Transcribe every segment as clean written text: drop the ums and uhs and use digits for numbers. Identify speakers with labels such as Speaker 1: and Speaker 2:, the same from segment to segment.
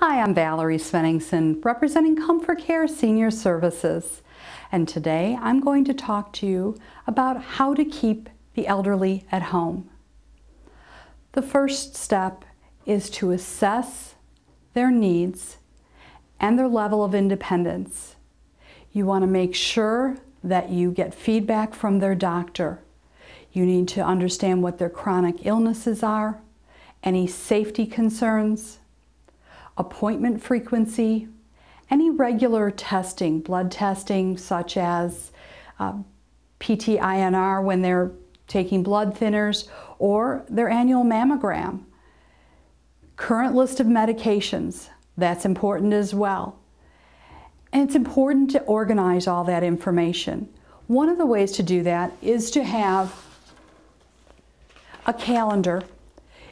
Speaker 1: Hi, I'm Valerie Svenningsen, representing ComForcare Senior Services. And today I'm going to talk to you about how to keep the elderly at home. The first step is to assess their needs and their level of independence. You want to make sure that you get feedback from their doctor. You need to understand what their chronic illnesses are, any safety concerns, appointment frequency, any regular testing, blood testing such as PT-INR when they're taking blood thinners, or their annual mammogram. Current list of medications, that's important as well. And it's important to organize all that information. One of the ways to do that is to have a calendar.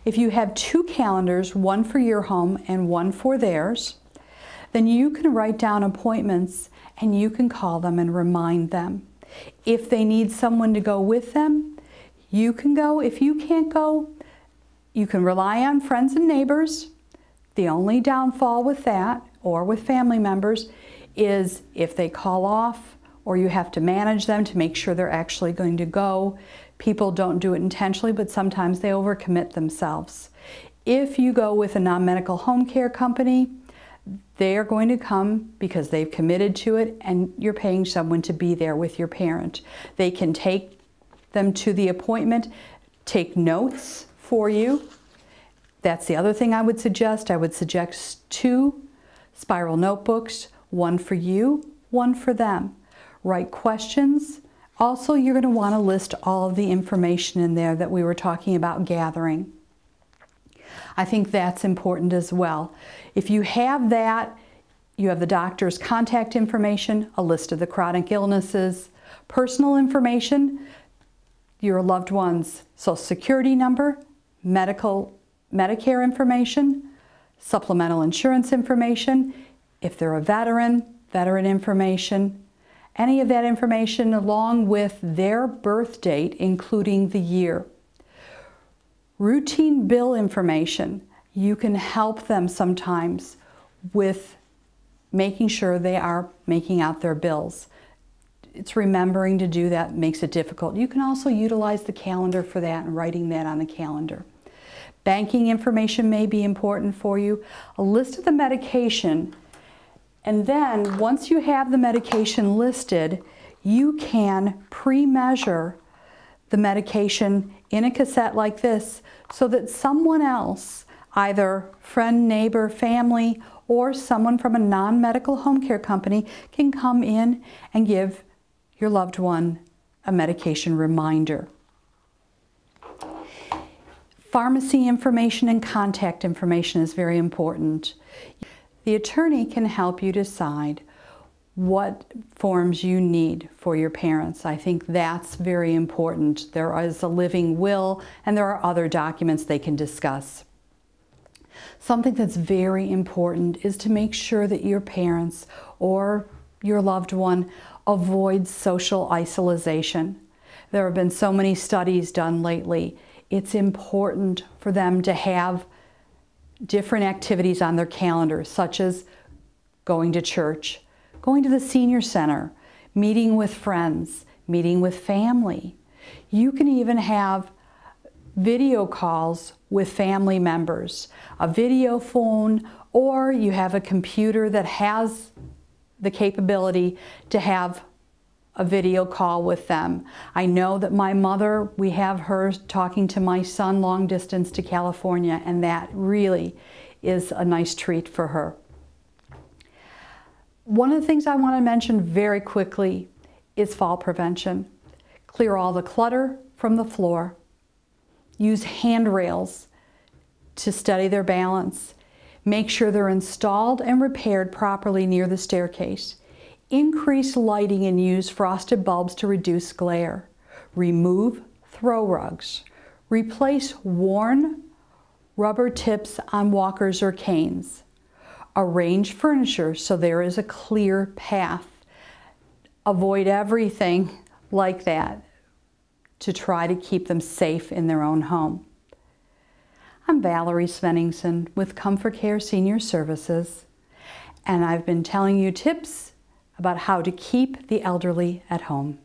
Speaker 1: If you have two calendars, one for your home and one for theirs, then you can write down appointments and you can call them and remind them. If they need someone to go with them, you can go. If you can't go, you can rely on friends and neighbors. The only downfall with that, or with family members, is if they call off or you have to manage them to make sure they're actually going to go. People don't do it intentionally, but sometimes they overcommit themselves. If you go with a non-medical home care company, they are going to come because they've committed to it and you're paying someone to be there with your parent. They can take them to the appointment, take notes for you. That's the other thing I would suggest. I would suggest 2 spiral notebooks, one for you, one for them. Write questions. Also, you're going to want to list all of the information in there that we were talking about gathering. I think that's important as well. If you have that, you have the doctor's contact information, a list of the chronic illnesses, personal information, your loved one's Social Security number, Medicare information, supplemental insurance information, if they're a veteran information, any of that information along with their birth date, including the year. Routine bill information. You can help them sometimes with making sure they are making out their bills. It's remembering to do that makes it difficult. You can also utilize the calendar for that and writing that on the calendar. Banking information may be important for you. A list of the medication. And then, once you have the medication listed, you can pre-measure the medication in a cassette like this so that someone else, either friend, neighbor, family, or someone from a non-medical home care company can come in and give your loved one a medication reminder. Pharmacy information and contact information is very important. The attorney can help you decide what forms you need for your parents. I think that's very important. There is a living will and there are other documents they can discuss. Something that's very important is to make sure that your parents or your loved one avoids social isolation. There have been so many studies done lately. It's important for them to have different activities on their calendar, such as going to church, going to the senior center, meeting with friends, meeting with family. You can even have video calls with family members, a video phone, or you have a computer that has the capability to have a video call with them. I know that my mother, we have her talking to my son long distance to California, and that really is a nice treat for her. One of the things I want to mention very quickly is fall prevention. Clear all the clutter from the floor. Use handrails to steady their balance. Make sure they're installed and repaired properly near the staircase. Increase lighting and use frosted bulbs to reduce glare. Remove throw rugs. Replace worn rubber tips on walkers or canes. Arrange furniture so there is a clear path. Avoid everything like that to try to keep them safe in their own home. I'm Valerie Svenningsen with ComForcare Senior Services, and I've been telling you tips about how to keep the elderly at home.